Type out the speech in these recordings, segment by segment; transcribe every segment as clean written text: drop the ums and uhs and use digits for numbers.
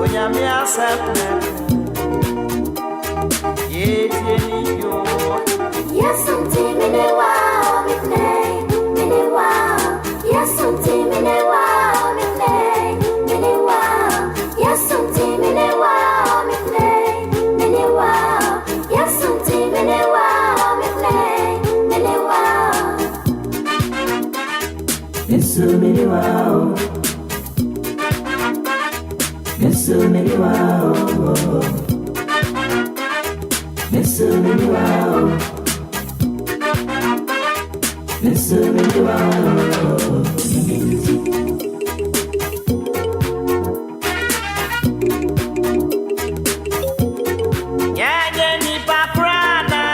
Unyamia sepne. Yeti yo. Yes, something in a while, me play, in a while. Yes, something in a while, me play, in a while. Yes, something in a while, me play, in a while. Yes, something in a while, me play, in a while. Yes, so many wow. Yes, so many wow. Yes, so many wow. Yes, so many wow. Yeah, Jenny Paprana.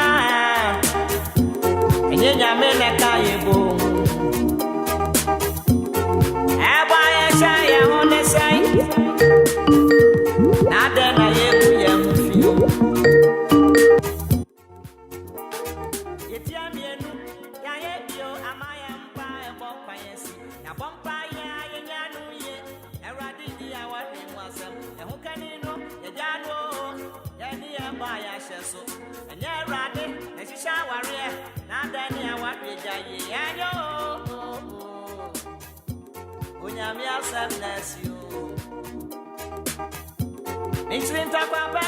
And Yamina Kayabo. Abaya Shaya on the side. Now then I am feel. Yetiamian, Yayabio, Amaya Empire, Bompires, Nabompire, Yanu, Eradi, what we was, and who can you know, Yano, Yani Ambaya Shesso, and Yaradi, and she shall warrior, now then what we jay, Yayo. Unyamia sadness you. It's winter papa.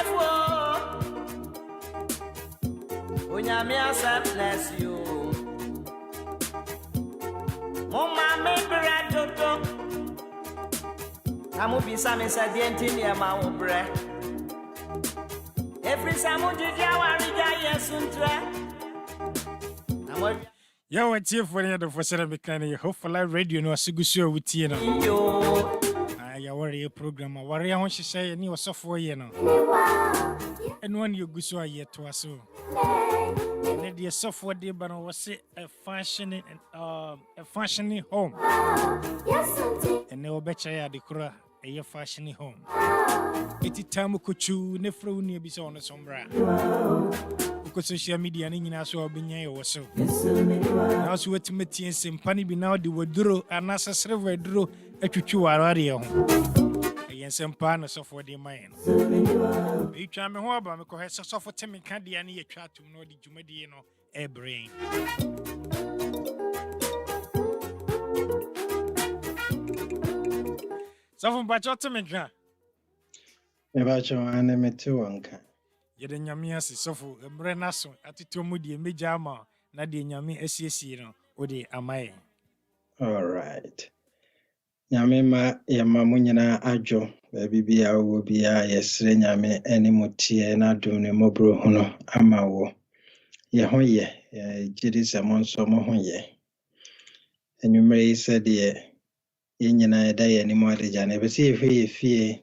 Unyamia sadness you. Mama me brado. Amu bisa me sadienti ni ama ubre. Every samu jija warija yesuntre. Amo Yo, what's here for the first time? Hopefully, radio no Sigusu with you. I worry a program. I worry I want to say any was software, you know. And when you go so yet to us, so the software day, but I was a fashioning home. And no better the cura a fashioning home. It's time could chew nefro near be on the sombra. Because social media and in so being or so. Now, so what Timothy and Simpani be now the word and as a server drew a chuchu arario. Against some partners of what they mind. Each time I hope I'm going to suffer Timmy Candy and a chat to know the Jumediano a brain. So from Bachotamika. About your enemy too, uncle. Yɛde nyame ase sɔfo emre naso atito mu die mejama na de nyame asiesie no ode amaye. All right. Nyame ma yema munyina adwo baabi bia wo bia yesre nyame eni mutie na dum ne mobro hono ama wo. Ye ho ye gidi semon so mo ho ye. Enwumre yi sɛ ye nyina da ye ni mo adegya na be se ye fie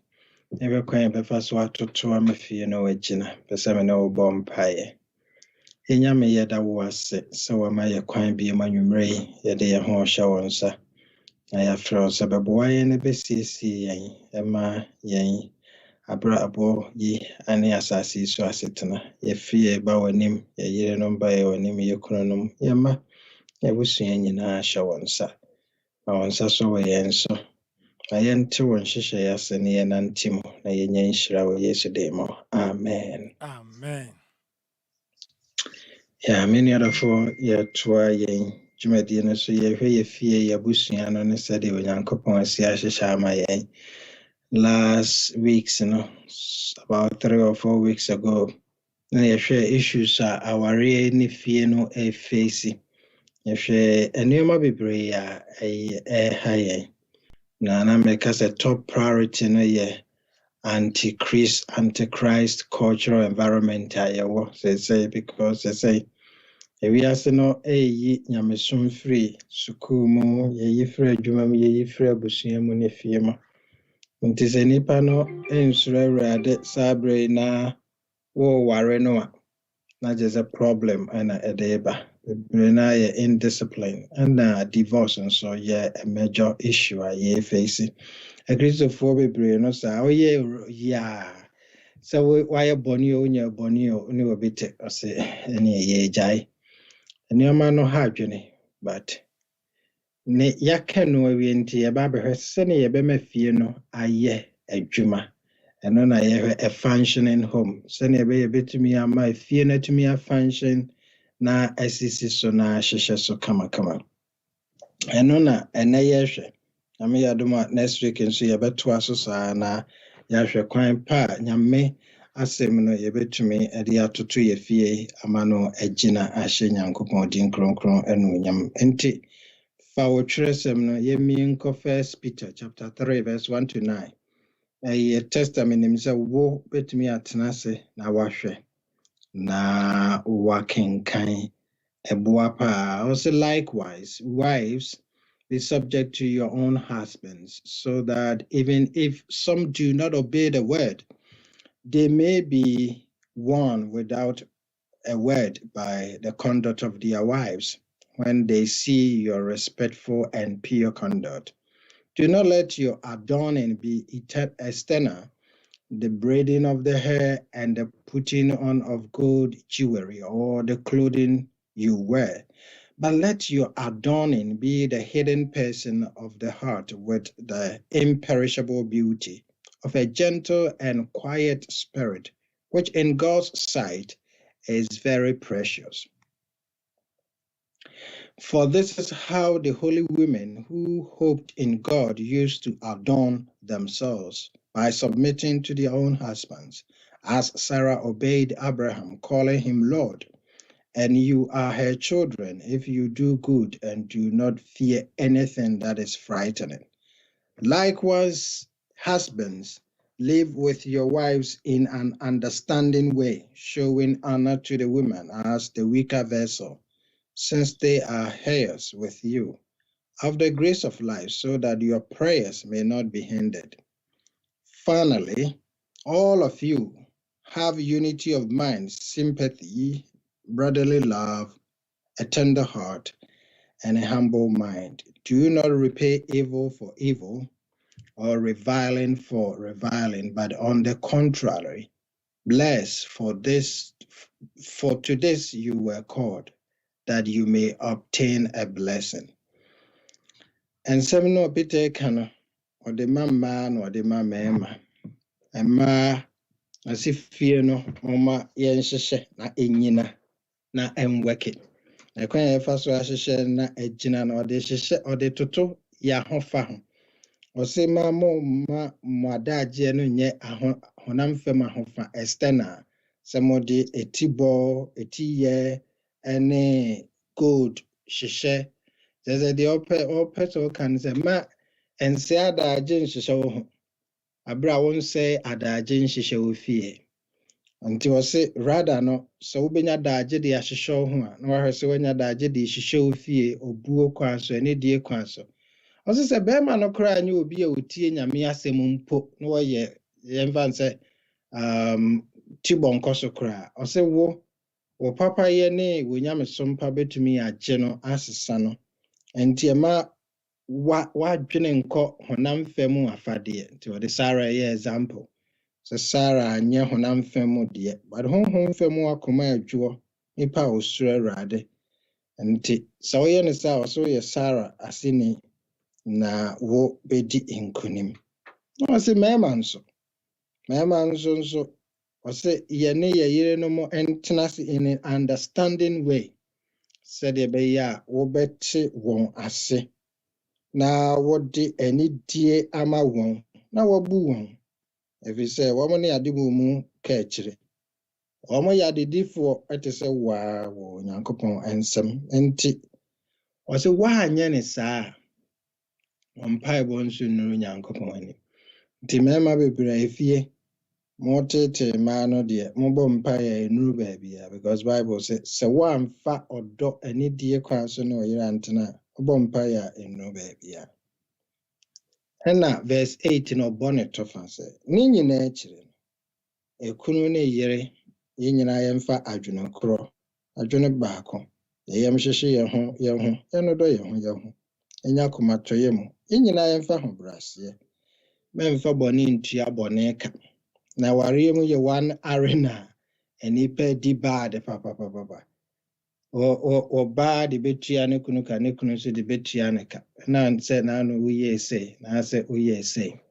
ebe kwan befa so atoto amafie no wagina pese me no bompaye enya me yeda wo ase se wa ma ye kwan bi ma nwumre ye de ye ho hye wonsa na ya fro se beboa ye ne besiesie yen ema yen abra abo yi ane asasi so asetena ye fie ba wanim ye yire no ba ye wanim ye kunonom ye ma ye busua nyina hye wonsa na wonsa so we yen so ayente won hyehyɛ yase ne yenantimo na yenya nhyira wo Yesu demo. Amen. Amen. Yeah, many other for ye toa yen dwumadi no so ye hwe ye fie ye busua no ne sɛ de onyankopɔn asi ahyehyɛ ama yen. Last weeks, about 3 or 4 weeks ago, na ye hwe issues a aware ne fie no e face. Ye hwe enema bebree a high. Na make us a top priority no ye antichrist cultural environment say because they say we are no yi nyamesum free school mu ye free adwuma mu ye free abusua mu ne fie mu nti se nipa no ensure rade sabre na wo ware no a na just a problem and a deba na ye indiscipline and divorce and so yeah a major issue ye facing a Christopher bebre no sa oh yeah so why a bonio ni obite or say any ye jai and your man no hardwene but ne yaka no wi nti ye ba be hwese ne ye be mafie no aye adwuma And then I have a functioning home. Send a bit me a my fear not to me a function na SEC so na shisha so kama. And then I mean, I do my next week and see a bit twice na yahwe kwan pa nyame asem no yebetumi e de atoto ye fie amano agina ahye nyankopon din kronkron enu nyam enti fa wo twerɛsɛm no yemi nko First Peter chapter 3 verse 1 to 9 a testament nim sɛ wo betumi atena ase na wahwɛ na wakenkan ɛboa pa also likewise wives be subject to your own husbands, so that even if some do not obey the word, they may be won without a word by the conduct of their wives when they see your respectful and pure conduct. Do not let your adorning be external, the braiding of the hair and the putting on of gold jewelry or the clothing you wear. But let your adorning be the hidden person of the heart with the imperishable beauty of a gentle and quiet spirit, which in God's sight is very precious. For this is how the holy women who hoped in God used to adorn themselves, by submitting to their own husbands, as Sarah obeyed Abraham, calling him Lord. And you are her children if you do good and do not fear anything that is frightening. Likewise, husbands, live with your wives in an understanding way, showing honor to the women as the weaker vessel, since they are heirs with you of the grace of life, so that your prayers may not be hindered. Finally, all of you have unity of mind, sympathy, brotherly love, a tender heart, and a humble mind. Do not repay evil for evil or reviling for reviling, but on the contrary, bless, for to this you were called, that you may obtain a blessing. And some no Peter can or the man or the mama, and ma as if fear no mama yen na enyina na enweke. Na kwan ya fa so ahyehyɛ na agyina na ɔde hyehyɛ ɔde toto ya ho fa ho. Ɔse ma mo adagye no nyɛ honam fam ahofa external. Sɛ mo de etibɔ, etiyɛ ɛne gold hyehyɛ. Sɛ de ɔpɛ so kan sɛ ma ɛnse adagye nhyehyɛ wo ho. Abra wo nsɛ adagye nhyehyɛ wo fie. Nti wose rather no so wobenya daagye de ahyehyɛ wo ho a na wahwɛ sɛ wanya daagye de hyehyɛ wo fie obuo kwan so ene die kwan so ɔse sɛ bɛrima no koraa nye obi a otie nyame asɛm mpo na wɔyɛ yɛmfa sɛ tibɔnkɔ so koraa ɔse wo papa yɛ ne wo nyame so mpa betumi agye no asesa no nti ɛma wadwene nkɔ honam fam afadeɛ nti wɔde Sarah yɛ example. So Sarah anya honam fam deɛ but honhom fam akoma adwo nipa osura rade nti sɛ woyɛ ne sɛ ɔso yɛ Sarah asini na wo bedi nkunim no ɔse mɛma nso ɔse yɛne yɛyere no mo entena se in an understanding way sɛdeɛ bɛyɛ a wobɛte wɔn ase na wode anidie ama wɔn na wabu wɔn. If you say, woman, ya di mumu catchere. Omo ya di diffo at say, wow, yankopon and some enti. Or say, why, yan is sa? One pie won't soon know yankopon. Timema be brave ye. Morte mano dear, mobile pie no baby, because Bible says, so one fat or dog any dear cross no your antenna, a bompire in no baby. Henna verse 18 of bonnet of us. Nini nature. A kunu ne yere, yina yemfa adwene kro, adwene baako. Yem hyehye ye ho, enodo ye ho. Enya komato ye mu. Yina yemfa ho brase. Memfa boni ntua boni ka. Na ware mu ye one arena, enipa di bad papa. O ba de betua ne kunu ka ne kunu so de betua ne ka na nse na no uye say na say uye say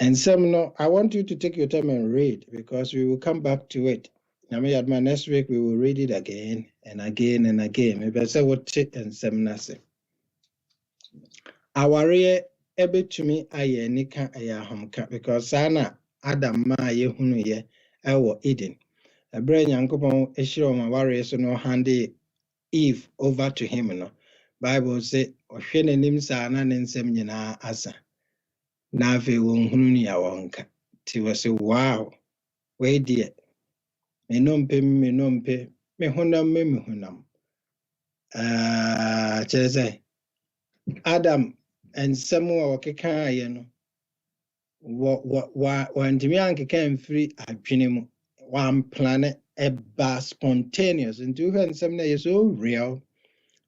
And some no, I want you to take your time and read because we will come back to it. I mean, at my next week, we will read it again and again and again. Maybe I say what it and some nase. Aware ebe to me aye nika aye hamka because sana Adam ma ye hunu ye ewo Eden. Ebre nyankopon ehiro ma ware so no hande Eve over to him no. Bible say ohwe nanim sana ne nsem nyina asa. Na afi won hunu ni ya wonka. Ti we say wow. We dear. Me nompe me hunam. Chese Adam and Samuel wakeka ye no. Wantimi ankeka mfiri adwene mu. One planet eba spontaneous. And to when some is so real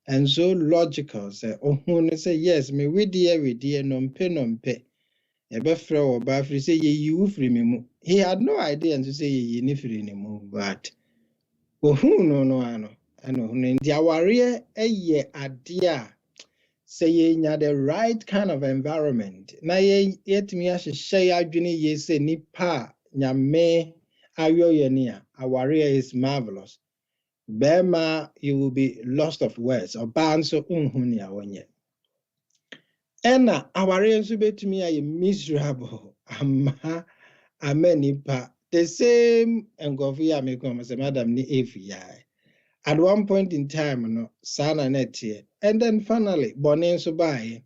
and so logical. Say ohun say yes, me we dear nompe. Ebefra or Bafri say ye free me. He had no idea and to say ye nifri ni mu, but who no ano. Ano nti aware eye adea say ye nya the right kind of environment. Na ye yetimi ahye adwene ye say nipa nyame ayo ye ni a aware is marvelous. Bema you will be lost of words or ban so unhu ni awonye. Ena aware nso betumi aye miserable ama amenipa the same engofo ya me come say madam ni efi at one point in time no sana netie and then finally bone nso bae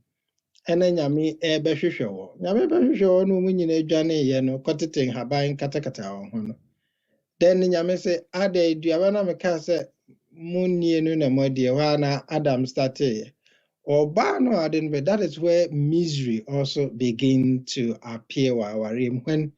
ena nyame behwehwe wo nyame behwehwe wo no munyina adwane ye no koteten haban katakata wo ho no then nyame say Adjei duaba na me ka say munnie no na modie wa na Adam started Oba no adin but that is where misery also begin to appear when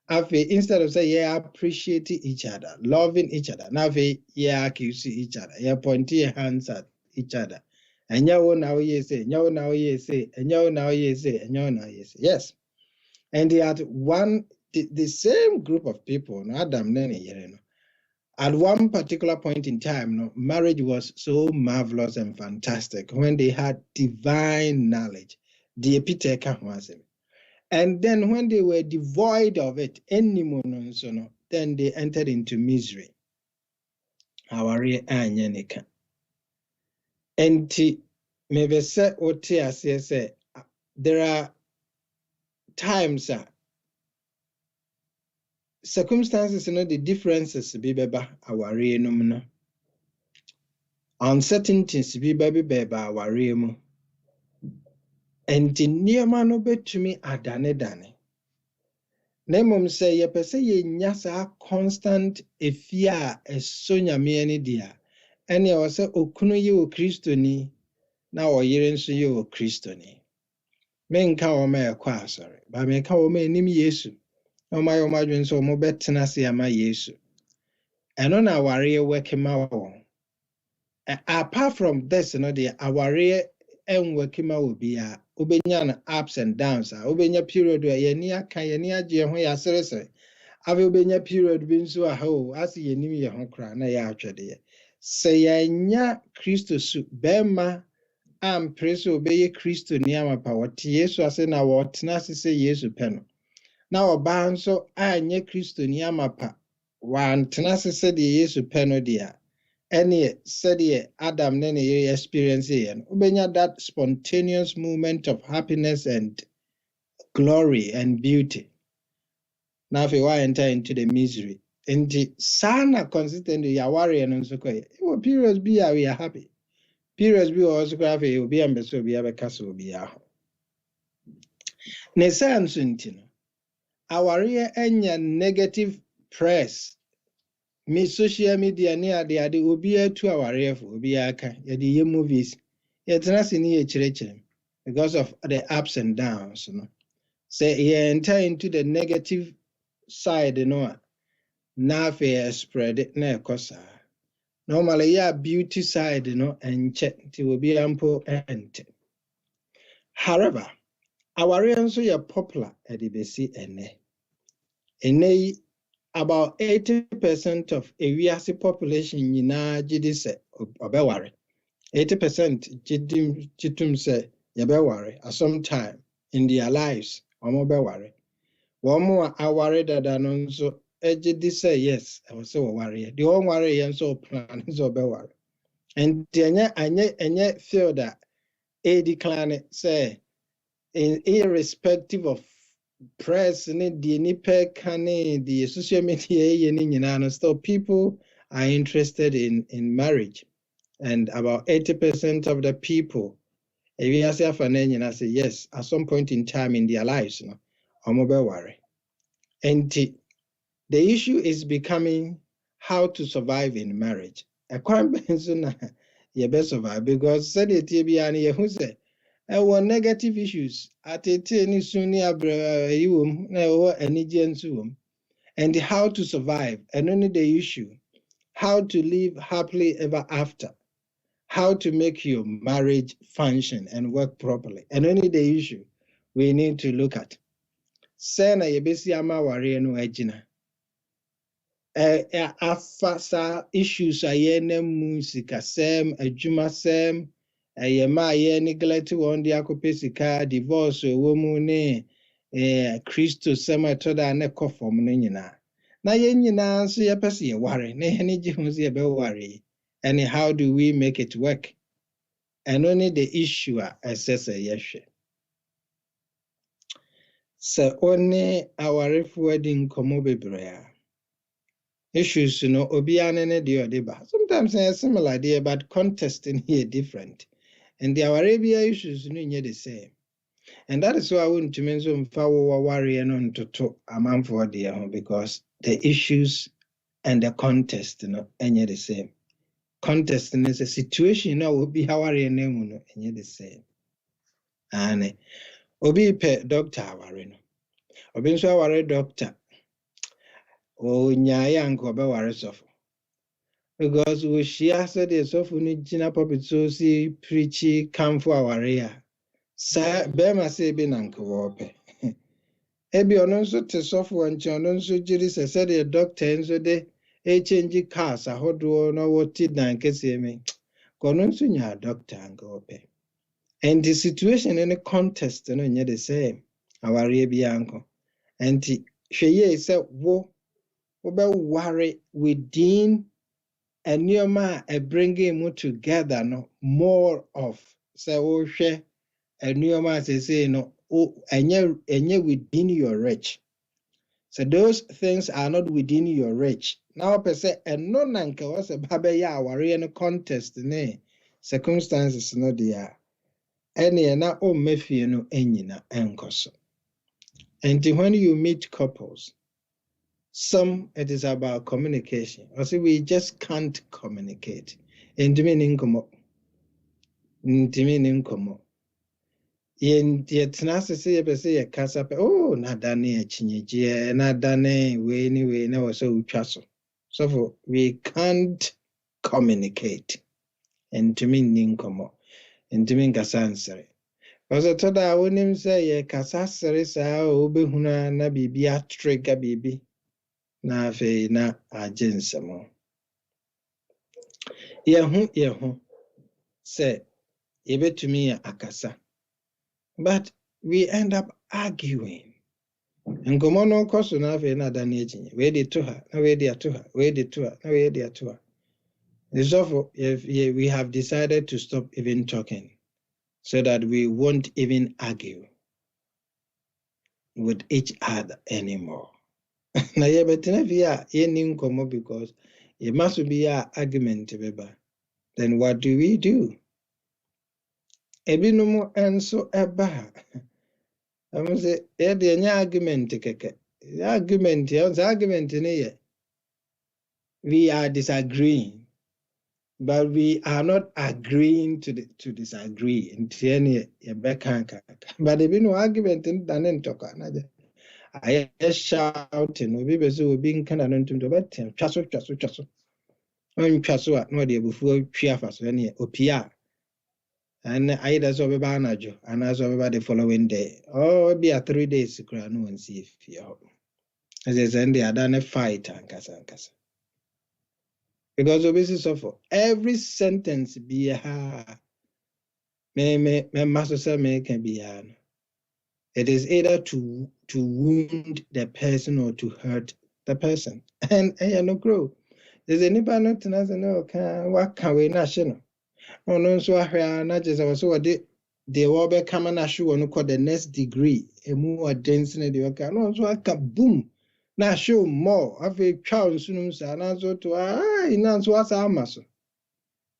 instead of say yeah appreciating each other, loving each other, now yeah accuse each other, yeah pointing your hands at each other. And you now you say, you now you say, and you now you say, and you now you say. Yes. And they had the same group of people, no Adam Nene, you know. At one particular point in time, no, marriage was so marvelous and fantastic when they had divine knowledge. The epiteka was it. And then when they were devoid of it, then they entered into misery. And maybe say there are times circumstances, the differences be beba aware no uncertainties be beba aware mu. And the nearma no betumi adane. Nemum say ye pese ye nyasa constant efia eso nyame ani dia. Ene o se okunu ye o Kristo ni na oyere nso ye o Kristo ni. Menka o ma ekwa asore, ba menka o ma enim Yesu. O ma yo madwen so mo betena se ama Yesu. Eno na aware work ma wo. Apart from this, the aware and working will be obenya ups and downs. Obenya period where ye aka ye ni agye ho ya serese. Ave obenya period bi nso a ho as ye nim ye ho kra na ye atwede. Se ye nya Kristo su bema am preso obeye Kristo ni amapa wote Yesu ase na wotena se Yesu pe no. Na oba nso anye Kristo ni amapa wantena se de Yesu pe no dia. Any said Adam then experience and ubenya that spontaneous moment of happiness and glory and beauty. Now if you enter into the misery, and the sana consistently ya worry and so it will periods be we are happy. Periods be also graphic will be ambassador be a castle be a Nesan Suntino. Our enya negative press. Me social media near the ade obi 2 hour for obi aka ye movies ye tenase ni ye chire because of the ups and downs say ye enter into the negative side na fe spread it na ekosa normally ya beauty side and check ti obi ampo ente. However our nso ye popular at the besi ene about 80% of a population yina jidi se obeware. 80% jitum se yabeware at some time in their lives obeware. more I worried that I know so Adjei say yes, I was so worried. The whole worry and so plan so be worried. And anya feel that a decline say irrespective of press and the nipe can the social media and still people are interested in marriage. And about 80% of the people, if you ask I say yes, at some point in time in their lives, I'm worry. And the issue is becoming how to survive in marriage. A crime you best survive because said it who say negative issues at any sooner and how to survive and only the issue how to live happily ever after, how to make your marriage function and work properly and only the issue we need to look at. Sena yebesi ama ware no agina afasa issues ayene musika sem adwuma sem ayema aye neglect won dia kopesika divorce womu ne Christo sem atoda ne kofom no nyina na ye nyina so yepese ye ware na ye ne hu so ye be ware and how do we make it work and only the issue assess yehwe so only our wedding komo bebre issues, obiane de odeba. Sometimes they are similar there, but context in here different. And the Arabia issues no the same. And that is why I want to mention Fawo worry and on to talk among for dear because the issues and the context any the same. Context is a situation will be how worry and any the same. And obi pe doctor worry no. Obi so worry doctor. O nyaya anko be worry suffer. Because we share said the sofuni jina puppet so see preachy come for our area. Sa bema say be nankope. Ebi ono so te sofu anchi ono so jiri se said the doctor enso de change cars ahodo no woti dan kese me. Kono so nya doctor ankope. And the situation in the context no nya the same. Our area bi anko. And hweye say wo be worry within and Neoma bringing you together no more of say share and Neoma say no and within your reach. So those things are not within your reach. Now per se and no nanka was a babaya warrior no contest ne circumstances no there. Any na o mefi no enyina enkoso. And when you meet couples, some it is about communication. I say we just can't communicate. Meaning komo. Yet nasa say ye kasa pe oh na dane chinyeje na dane we na so utwaso. So we can't communicate. Meaning komo. Kasa answer. Because toda wonim say ye kasa sere sa obehuna na bibia trigger bibi. Na fe na agensemo yehu say yebetumi akasa but we end up arguing ngomo no koso na fe na dane echinye we dey to her na we dey to her we dey to her na we dey to her therefore we have decided to stop even talking so that we won't even argue with each other anymore. Na ye betina via ye ninkomo because it must be a argument beba. Then what do we do? Ebinumu enso eba. I'm say e de nya argument keke. Argument ne we are disagreeing, but we are not agreeing to disagree. Ntiene ye bekanka. But ebinu argument danen toka na je. I shouting, we be so being kind of to bet him, chasso. When chasso at no day before Chiafas, any opia. And I does over Banajo, and as over the following day. Oh, be a 3 days, no one see if you as I said, they are done a fight and casa. Because of this suffer every sentence be a me master say me can be an. It is either to wound the person or to hurt the person. And no grow. There's anybody not to know what can we national? Oh no, so I not just also the Wabe Kamanashi or no call the next degree, a more dense in the okay. No, so I can boom. Now show more. I've a child soon, and also to in answer what's our muscle.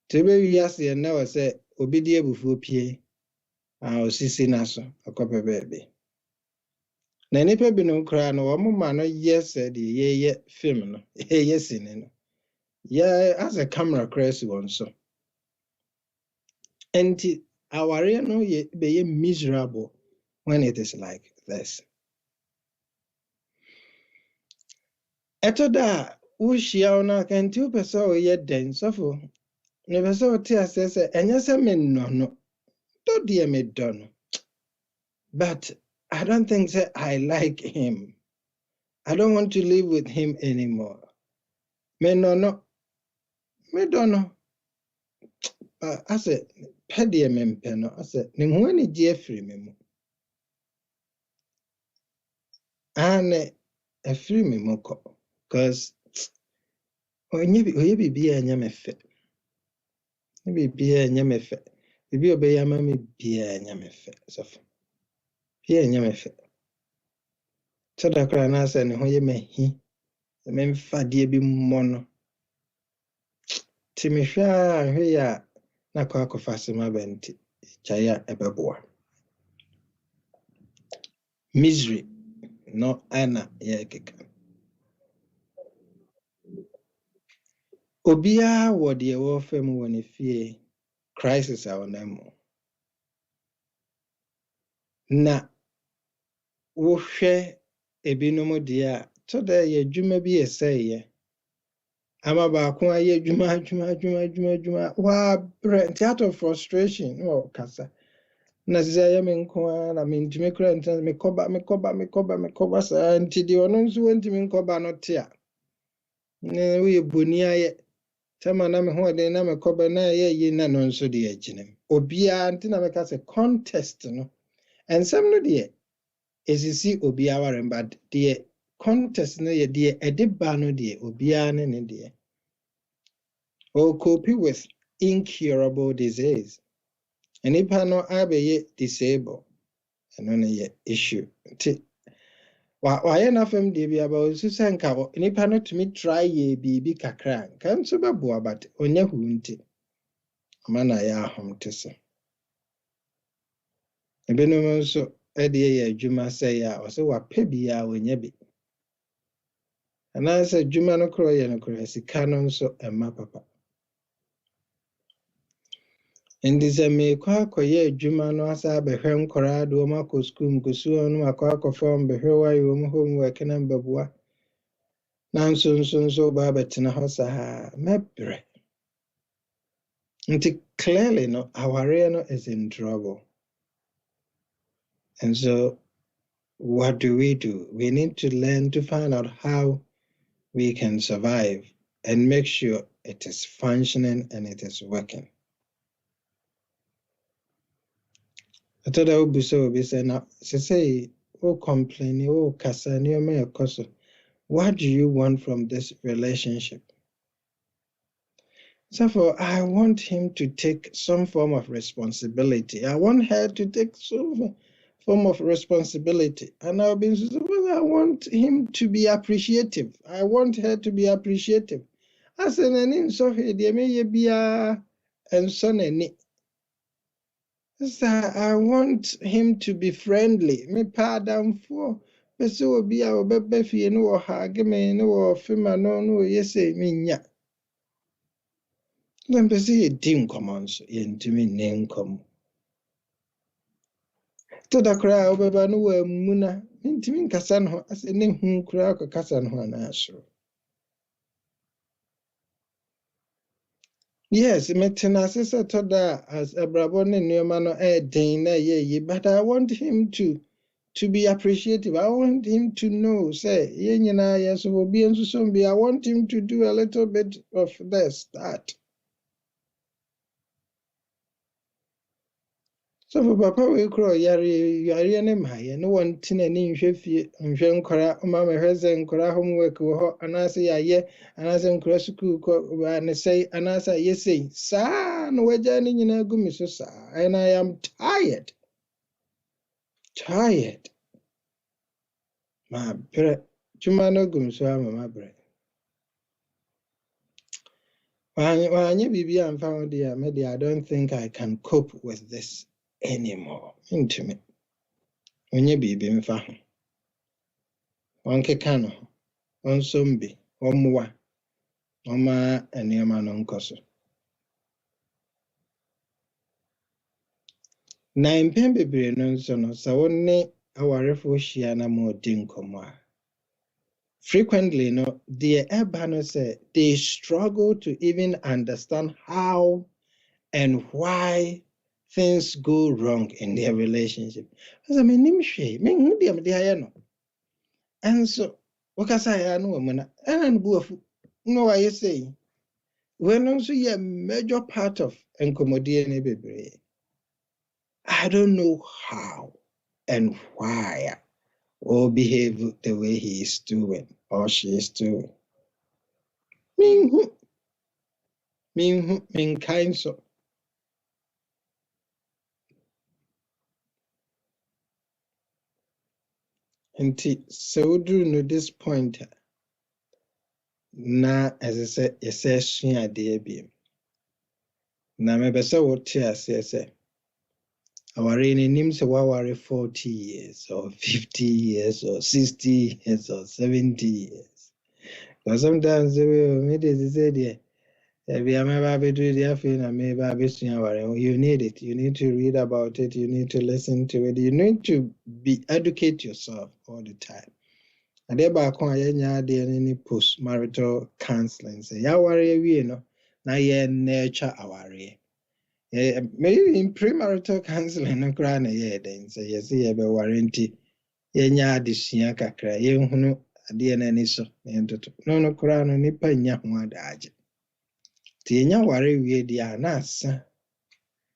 Tebe yes, and now I say, Obidia before P. I'll see Naso, a copper baby. Na nipa bi no kra no wo ma no yes de ye film no yes in no as a camera crazy one so and our no be miserable when it is like this. Eto da wo hia na kan ti pese o ye den sofo ne pese o ti asese enya se me no do de me do no, but I don't think that I like him. I don't want to live with him anymore. Me don't know. I said, Paddy Mempeno, I said, Nimwani dear free me. And a free me moko, because when you be a yamefe, maybe be a yamefe, maybe obey a mammy be a yamefe, so be a yamefe. So the cranas and who you may he, the men fadia be mono. Timisha, here, Nakako Fasima Benti, Chaya Ebeboa. Misery, no Anna Yakika. Obia wo de wo fam wo ne fie crisis a wonam na wo hwɛ ebinom de a to da ye dwuma bi esɛyɛ ama ba ko ayɛ dwuma wa brent out of frustration no kasa na sɛ yɛ me nko na me ntimi kura ntan me kɔba sa nti de ɔno nso wɔntimi nkɔba no te a ne wo yɛ boni ayɛ Tama na me ho de na me koba na ye na no nso de aginem. Obia nti na me ka se contest no. Ensem no de esisi obia waren but de contest no ye de ediba no de obia ne de. O cope with incurable disease. Enipa no abeye disable. Eno ne ye issue. Nti wa ye na fam de bia ba osu senka nipa no tumi try ye bibi kakra kan so beboa but onya hu nti mana ya ahom tese ebenum nso ede ye adwuma sɛ ya o se wa pɛ bia onya bi ana sɛ adwuma no kro ye no kro sika no nso ɛma papa ndi sɛ me kwa akɔyɛ adwuma no asa abɛhwɛ nkɔraa de wɔn akɔ school nkosuo no akɔ fam bɛhwɛ wayɛ wɔn homework na mbɛboa nso ba betena hɔ saa mebre nti clearly no our no is in trouble. And so what do? We need to learn to find out how we can survive and make sure it is functioning and it is working. I thought I would be so busy now. Say, oh, complaining, oh, Cassania, may what do you want from this relationship? So I want him to take some form of responsibility. I want her to take some form of responsibility. And I've been saying, well, I want him to be appreciative. I want her to be appreciative. I said, and so there may be a and son and I want him to be friendly. Me pardon for so be our baby no hag me no fema no yes me. Then be say dim commands into me name come. To the crowd over no muna into me casan as a name whom crowd casan one answer. Yes, metenase to da as a brabone neomano dana ye, but I want him to be appreciative. I want him to know, say, yes, will be and so be. I want him to do a little bit of this, that. So for papa we crow yari ne maye no one tin ani nhwe nkora ma me hweze nkora homework wo ho anase yaye anase nkora school ko ba ne say anase ye say sa no waja ni nyina gu mi so sa and I am tired ma bre chuma no gu mi so ama ma bre wanye bibi am found there maybe I don't think I can cope with this anymore into me onye bibi mfa ho onkeka no onsombi omwa oma eniema no nkoso na mpem bebre no nso no sa wonne awarefo hia na mo dinkomo a frequently no the eba say they struggle to even understand how and why things go wrong in their relationship. As I mean, nimshwe, me ngudi am dia no. And so, wakasa ya no mona, and buafu. No, why you say? When also a major part of enkomodie bebre. I don't know how and why or behave the way he is doing or she is doing. Min kind so. Nti so do no this point na as I said yesa sua de abiem na me besa wo te ase se aware ni nim se waware 40 years or 50 years or 60 years or 70 years because sometimes me dey say there be am ba be do there feel na me ba be sua aware you need it, you need to read about it, you need to listen to it, you need to be educate yourself all the time. And thereby any post marital counseling. Say ya worry we no na ye nurture aware. Maybe in premarital counseling no cry na ye then say yes ye be warranty ye nya adesua kakra ye hunu ade na ni so no cry no nipa nya ho adaje. Ti nya worry we dia na asa.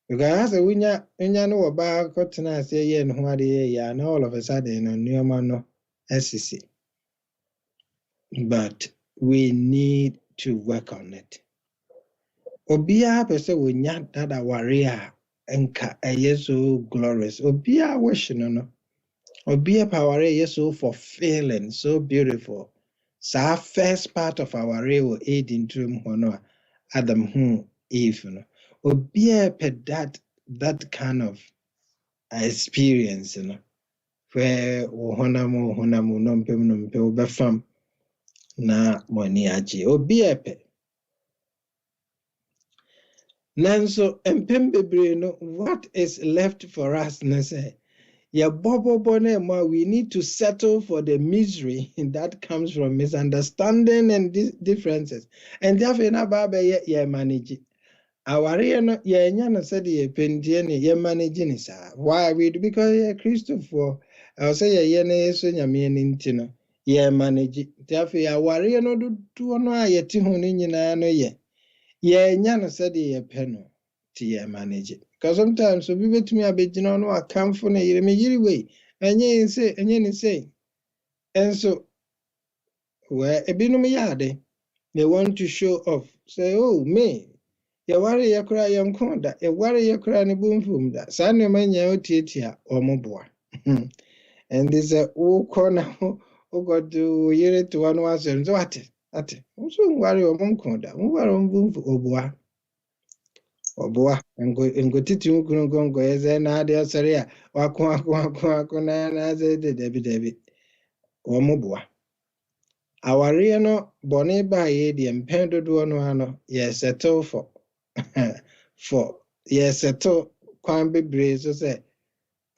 Because as we nya no oba kotena say ye no ho ade ya na all of a sudden no nyoma no SCC. But we need to work on it. Obia pese wonya dada warrior enka so glorious. Obia wish no. Obia power so fulfilling, so beautiful. So our first part of our will aid into hono Adam Eve no. Obia pe that kind of experience no. Where honamu nompe obefam na money Adjei obi epe nanso empem bebre no what is left for us na say ya bobo na ma we need to settle for the misery that comes from misunderstanding and differences and therefore na ba ye manage aware no ye nya no said ye pendie ne ye manage ni sa why we because ye Christopher I say ye na yeso nyame ni ntino ye manage therefore ya ware no do no ayeti ho ni nyina no ye nya no said ye peno ti ye manage because sometimes so be betumi abegina no akamfo na yire me yiri we enye ni say and so where ebinum yade they want to show off say oh me ye ware ye kura ye nkonda ye ware ye kura ne bomfum da sa ne manya otietia omoboa and this corner got to yere to one was and what so worry o monkonda worry on oboa and go titu gongo eze na ade sere a wako na ze debi omoboa aware no bone ba ye de mpendo do no ano ye settle for ye settle kwan bebre so say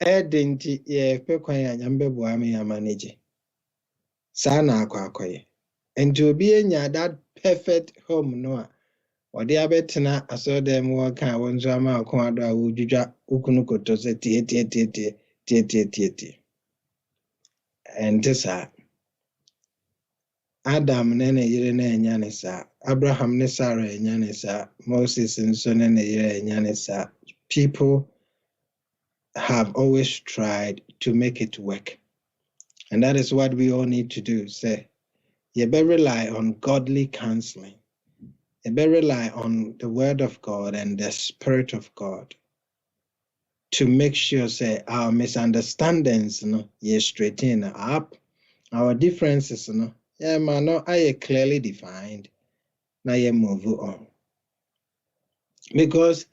edenti ye pe kwan anyambe boa me ya manage sana akwakoye and to be enya that perfect home no or the abetna aso dem waka wonzo ama akwa do awudwudwa ukunu koto se tie and this Adam ne yire na enya ne sa Abraham ne Sarah enya ne sa Moses nso ne yire enya ne sa people have always tried to make it work. And that is what we all need to do. Say, you better rely on godly counseling. You better rely on the word of God and the spirit of God to make sure, say, our misunderstandings, you straighten up. Our differences, are clearly defined. Now you move on. Because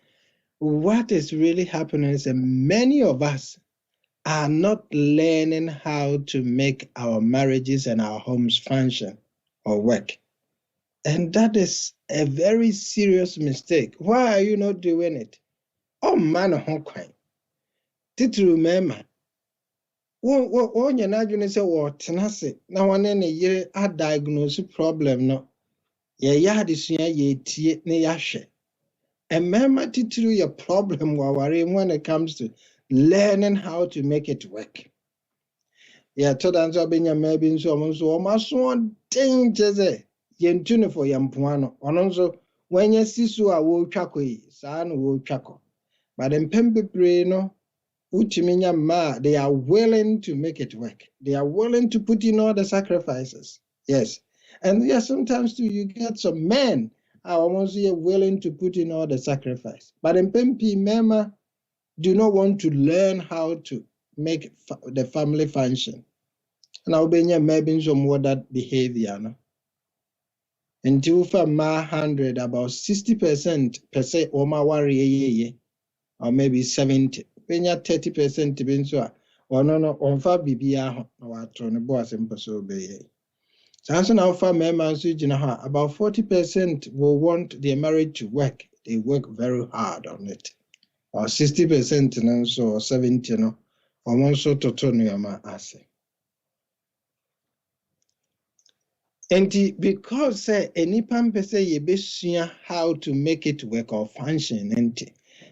what is really happening is that many of us are not learning how to make our marriages and our homes function or work. And that is a very serious mistake. Why are you not doing it? Oh, man, did you remember? When you're not going to say what, now one in a year, I diagnose a problem. No, yeah, this year, ye ne yashe. And remember to through your problem when it comes to learning how to make it work. Yeah, to answer being a maybe so much one danger. Yentune for Yampuano, Ononso, when you see so a wool chako, san wool chako. But in Pempe no, Uchiminya ma, they are willing to make it work. They are willing to put in all the sacrifices. Yes. And yes, sometimes too, you get some men are almost willing to put in all the sacrifice. But in Pempe, Mema do not want to learn how to make the family function. And I'll be maybe some more that behavior. No? Until for ma 100, about 60% or ma worry, or maybe 70. When you're 30% to be so, or no, on far BBA or tron boss and so be. So now for members, about 40% will want their marriage to work. They work very hard on it. Or 60% and so 70, no, or one sort of tonema assay. And because any pamper say ye be how to make it work or function, and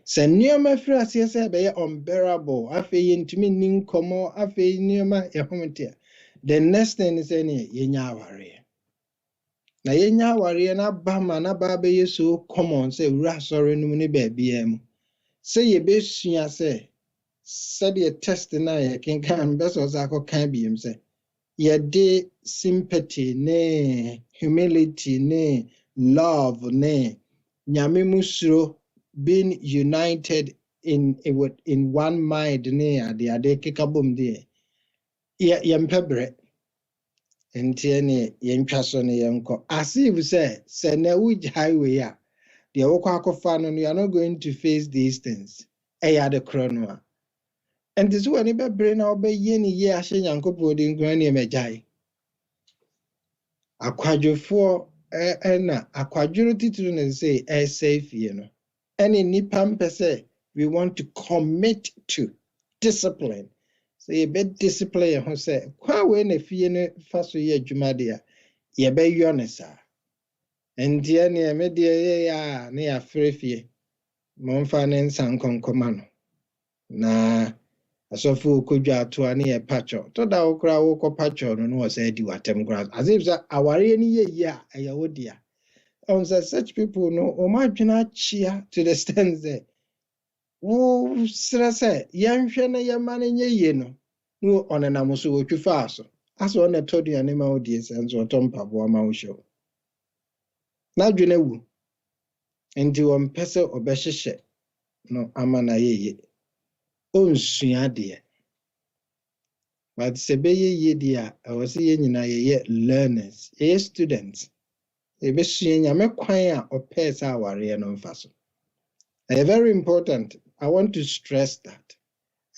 say near my phrase, yes, be unbearable. I feel into me ninkomo, I feel near my hometia. The next thing is any yenya warrior. Na yenya warrior na bama na baby so common say sorry no ni baby. Say ye be say ye test na ye can best was I can be him say. Yede sympathy ne humility ne love ne nyame musuro being united in one mind ne ade kekabom de yempebre enti ne yentwa so ne yenko as if say na which highway a de wokọ akofa no you are not going to face these things eya de krono. And this one be brain obey yeni ye ahye nyankopɔ de nkran ne Adjei. Akwadwofo na akwadworo titiri ne say safe no. Any nipa mpɛ we want to commit to discipline. So you be discipline ho say kwa we na fie ne fa so ye adwuma de a ye be yo ne sa. Entie ne me de ye ya ne ya frefie. Momfa ne nsan konkoma no. Na asofo kodwa to ani e pacho to da okra wo ko pacho no no say di watem grass as if aware ni ye a ayawo dia on such people no o ma dwena chia to the stand there wo stress yanhwe na ye ma na nye ye no no onenam so wo twifa aso aso on to do ani ma odie senso to mpabo ma wo show na dwena wu enti wo mpese obehyehyɛ no ama na ye onsua de. But sebe ye dia I was ye nyina ye learners, ye students. Ebe sua nyame kwan a opɛ sa aware no mfa so. Very important. I want to stress that.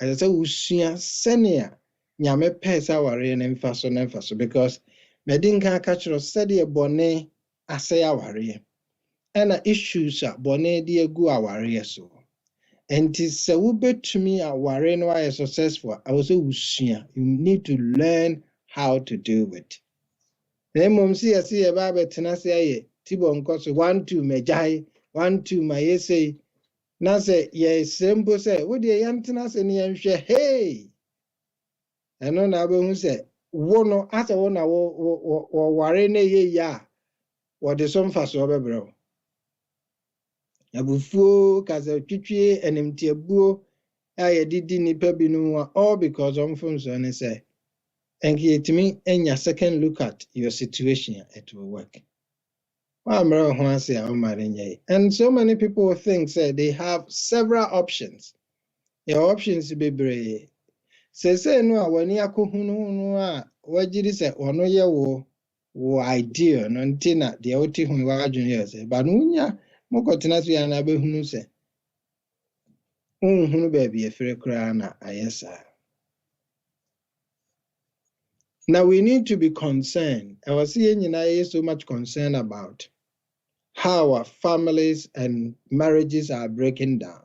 As I say usua senia nyame pɛ sa aware no mfa so because medinka ka kyerɛ said ye bone asɛ aware. Ɛna issues a bone de agu aware so. And it's a bit to me a warren why successful. I was you need to learn how to do it. Then mom see a baby tenacity Tibon cost 1 2 Adjei 1 2 my essay. Now say ye simple say what the yantinas and yan share hey. And no na who say one as a one or warren ye ya what the some fast over bro. Abufuo kaza twitwe enimtiabuo I did nipa binom all because from so and say and it me enya second look at your situation at work. And so many people think say they have several options. Your options be brave. Say no when you hunu a wajiri say ono ye wo idea no ntina de oti hu wa adwene say but nunya mokotena so ya na be hunu say unhunu ba bi efere kra na ayesa. Now we need to be concerned. I was seeing so much concern about how our families and marriages are breaking down.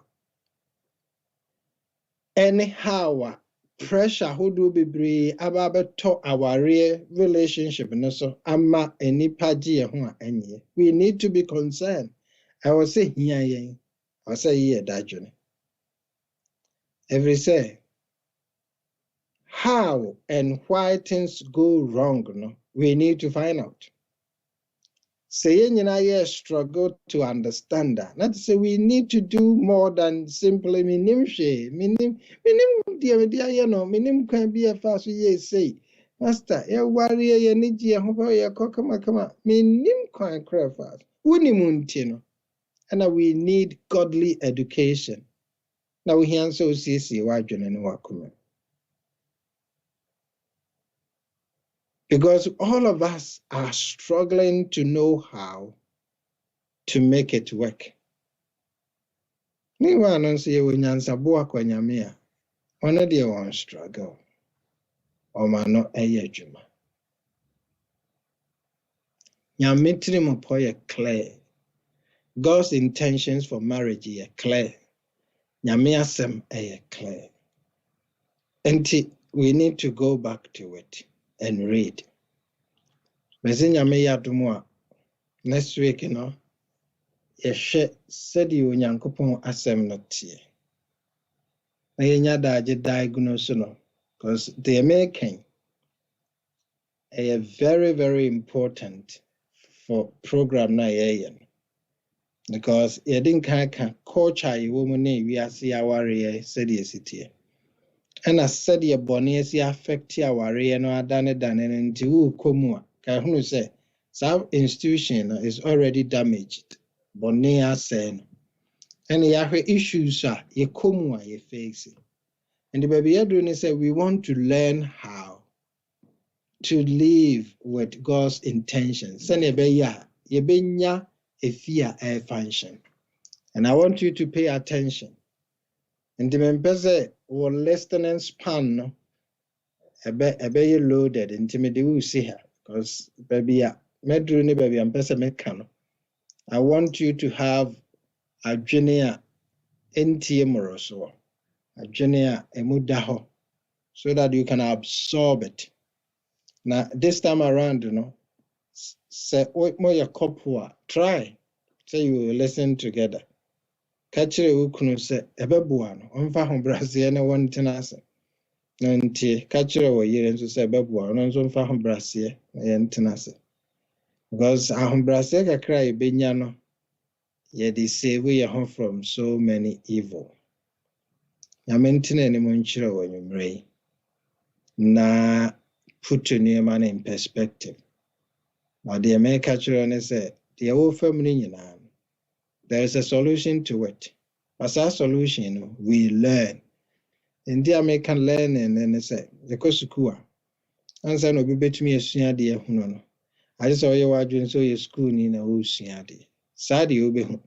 Anyhow, pressure who do be brave about our real relationship and so ama any paji any. We need to be concerned. I was say here, I was say here that journey. Every say how and why things go wrong, no, we need to find out. Saying struggle to understand that. Not to say we need to do more than simply minim can be a fast ye say. Master, ya worry ya niji ya hopa ya kama minim can cry fast. Unimuntino. And we need godly education. Now we hear so see wajon and wakuma. Because all of us are struggling to know how to make it work. Ni wa no say we nyansa bo akwanyame a ono de won struggle. O ma no eye adwuma. Nyame tiri mo po ye clear. God's intentions for marriage ye clear. Nyame asem eye clear. And we need to go back to it and read. Mezi nyame yadumu next week, you know, yehwe sedi onyankopon asem no tie. Na yenya daje diagnose no because the American is very, very important for program na yeyen. Because you didn't can culture you woman we are see our sedi city. And as said your bonnie see affect our no adane nti wu komu a ka hunu say some institution is already damaged. Bonnie saying and you have issues you komu a you face. And the baby Edwin said we want to learn how to live with God's intentions. Send ye benya a fear air function. And I want you to pay attention. And the members will listening span be loaded intimidate will see her because baby medru baby and person mekano. I want you to have a junior NTM a junior emudaho so that you can absorb it. Now this time around, you know, say more your couple try. Say you will listen together. Catch ukunu say ebebuano onfa ho brase na won tenase nti catch wo yire nso say ebebuano nso onfa ho brase na ye tenase because ahom brase kakra ebenya no ye dey save ye home from so many evil. Nyamentina ni monchira wo nyumrei na put your man in perspective. But the American children say the whole family there is a solution to it. As a solution, we learn. In the American learning, and they say, the Kosukua. And so, no, be bet me a senior no. I just saw you watching so your school in a ocean. Sadi ube.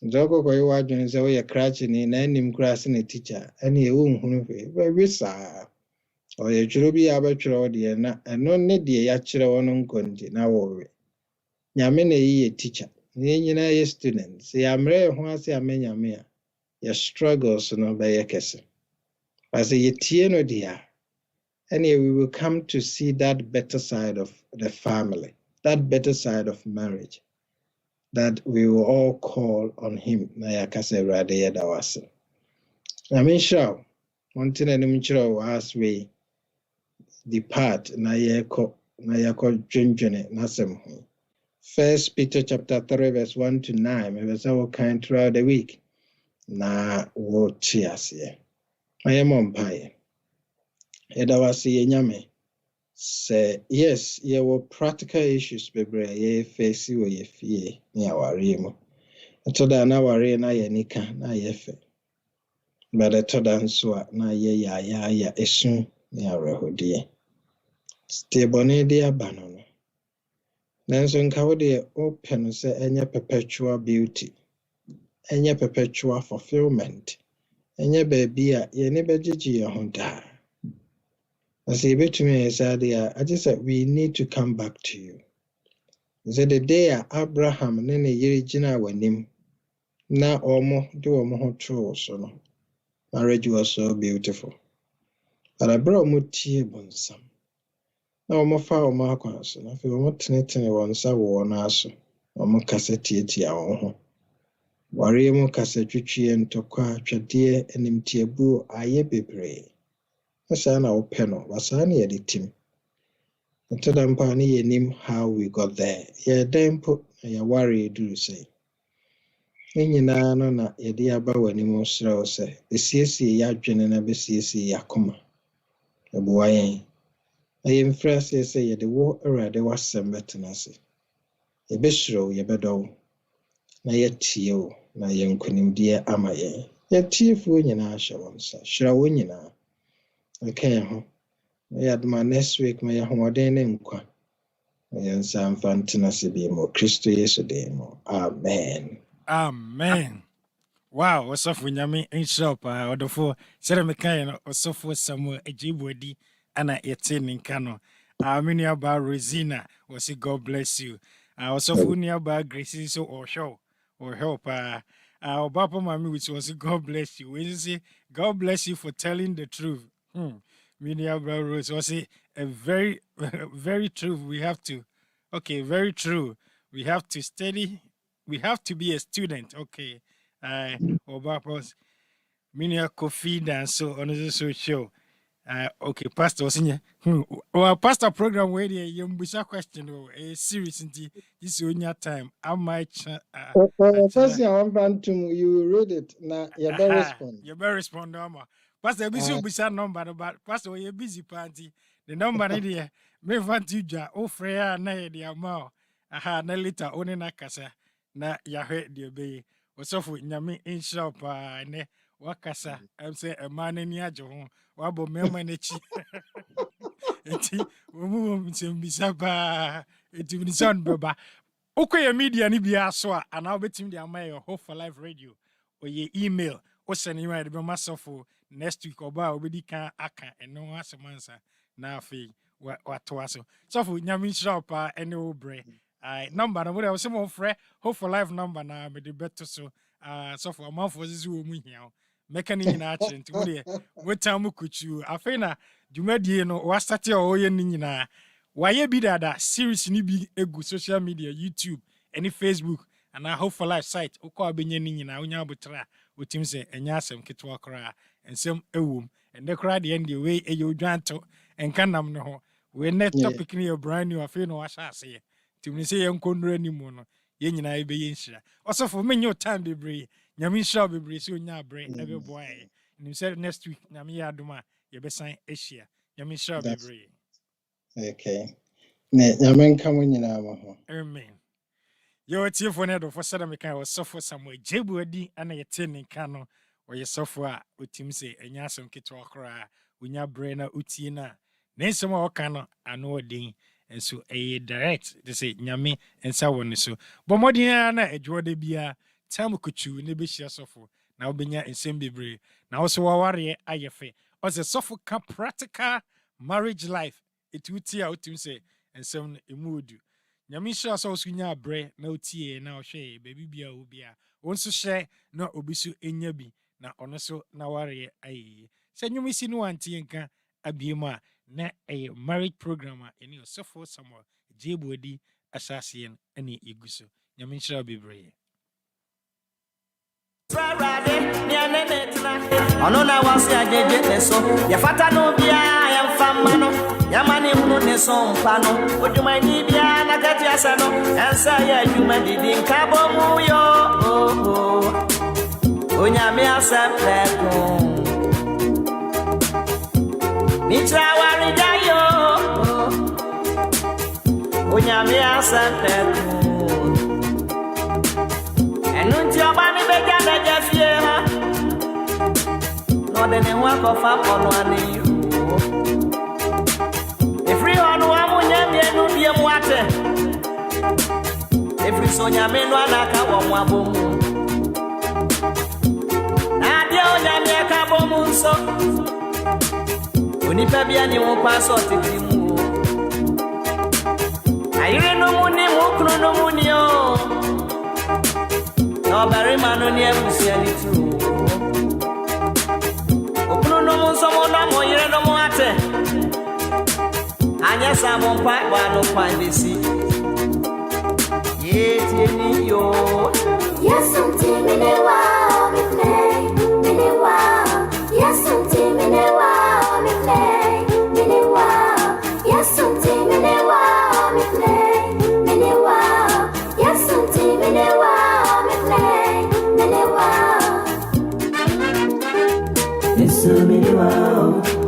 Joko ko you watching so you're crouching in any grassing a teacher, and you won't very sad. Or you should be able to order and no need the actual one on conti now over. Yamene ye teacher. Ye students, ya mre ho ase amenya me a your struggles no be yekese as ye tie no dia and we will come to see that better side of the family, that better side of marriage that we will all call on him na yakase rade yeda wase I mean sure one thing enim chiro as we depart na yeko dwendwene na sem ho. 1 Peter chapter 3 verse 1 to 9. Maybe so kind throughout the week. Na wo cheers here. I am on pie. Edawasi Yanyame. Say, yes, you were practical issues, baby. Ye face you, ye fear, near Warimo. I told her now, worry, na ye nika, na ye fe. But I told her so, na ye ya, esun, near Rahodie. Stable, dear Bannon. Nanso nka wo de open say enya perpetual beauty enya perpetual fulfillment enya baby a ye ne begigi ye ho da as e betumi esade I just said we need to come back to you. Is the day Abraham ne ne yiri gina wanim na omo de omo ho true so no marriage was so beautiful but abro mo tie bonsam na omo fa omo akwa so na fe omo tenetene won sa wo na aso omo kasa tietia wo ho ware mo kasa twitwie ntokwa twede enimtiebu aye bebre asa na ope no wasa na ye tim ntoda mpa na ye nim how we got there ye dempo ya ware duru say nyina no na ye de aba wani mo sra o say esiesie ya dwene na besiesie yakoma ebuwa yen aye mfrase say ye de wo awrade wasem betenase ye besro ye bedo na ye tie o na ye nkonimdie ama ye ye tie fu nyina ahye wonsa hira wo nyina okay ho ya duma next week me ya hoden ne nkwa ye nsa mfantenase bi mo Kristo Yesu de mo amen. Amen. Wow, what's up with Yami in shop? Or the four Seramika or so for somewhere Adjei Boadi and I eating in Kano. Many about Rosina was it God bless you. Also for nearby Gracie so or show or help. Our Papa Mammy, which was God bless you. When you say God bless you for telling the truth. Many about Rose was it a very, very true. We have to, okay, very true. We have to study. We have to be a student, okay. Obapos Minia Kofi dance so on the show. Okay, Pastor Senior. Well, Pastor program where you bisa question or a series into this is your time. I might Person I'm going to you read it now you better respond. You better respond normal. Pastor busy bisa number but Pastor you busy party. The number there me want to ja o freya na the amount. Na later only na kasa na yahwe de be. Osofu nyame insha pa ne wakasa am say a man ni ajo ho wabo mema na chi enti omu mbisa ba enti binison beba okoye media ni bia so a ana obetim de amay Hope for Life Radio or ye email o send you de be masofo next week oba obedi kan aka eno asemansa na afi wato aso sofu nyame insha pa ene obre number na we say mo frɛ Hope for Life number na me de beto so so for amount for this wo mu hia mekani nyina akye nti wo de wetam kuchu afei na dwumadie no wa start o ye ni nyina waye bi dada series ni bi egu social media YouTube any Facebook and Hope for Life site ukọ abenye ni nyina onya abotra otim se enya asem ketwa kra ensem ewum ende kra de end way eye odwanto enka nam no ho we net topic ni brand new afei no wa sha ase timni se yenkondura ni mu no ye nyina ebe ye nhira osofo menyo time bebre nyame nhira bebre se onya abre ebe boy nim say next week nyame ya adoma ye besan asia nyame nhira bebre. Okay ne nyame nka mo nyina ma ho Amen. Yo tiefo ne do for sada me kan osofo Samuel Adjei Boadi ana ye tene kan no o ye sofo a otim se enya asem ketwa kra onya bre na utie na nsem a oka no ano odin enso direct they say nyame ensa woni so bomodin na adwode bia tam kuchu ne be hia sofo na obenya ensem bebre na wo so waware ayefe o se sofo ka practical marriage life etuti a otim se ensem emudu nyame hia so sunya bre na otie na ohwe baby bia obia wonso hye na obisu enya bi na ono so na ware ayi se nyumi si no antie nka abiema na a marriage program any Osofo Samuel Adjei Boadi asasien any iguso nyame nhyira bebre ono na wasi ajeje neso ya fata no bia ya mfama no ya mani hunu neso mpano oduma ni bia na kati asano ensa ya aduma didi nkabo mu yo onyame asapeko Mitra waridayo Onyame asanteku Enunti oba mi beja fie ha No de ne ho akofa kono ani Every one wamunye mienu bie muate Every sonya menu anaka wo mwabomu Na dia onyame ka bomu nso Onipa bia ni wo kwaso tetimu Ayire no muni mukru no muni o No bari manu ni ebusia ni tu Okru no munso mo na mo yire no mo ate Anya sa mo pa ba no pa ndesi Ye tieni yo Yes, something in a wow, me play, in a wow. Yes, something in a wow, me play, in a wow. Yes, something in a wow, me play, in a wow. Yes, something in a wow, me play, in a wow. Yes, so many wow.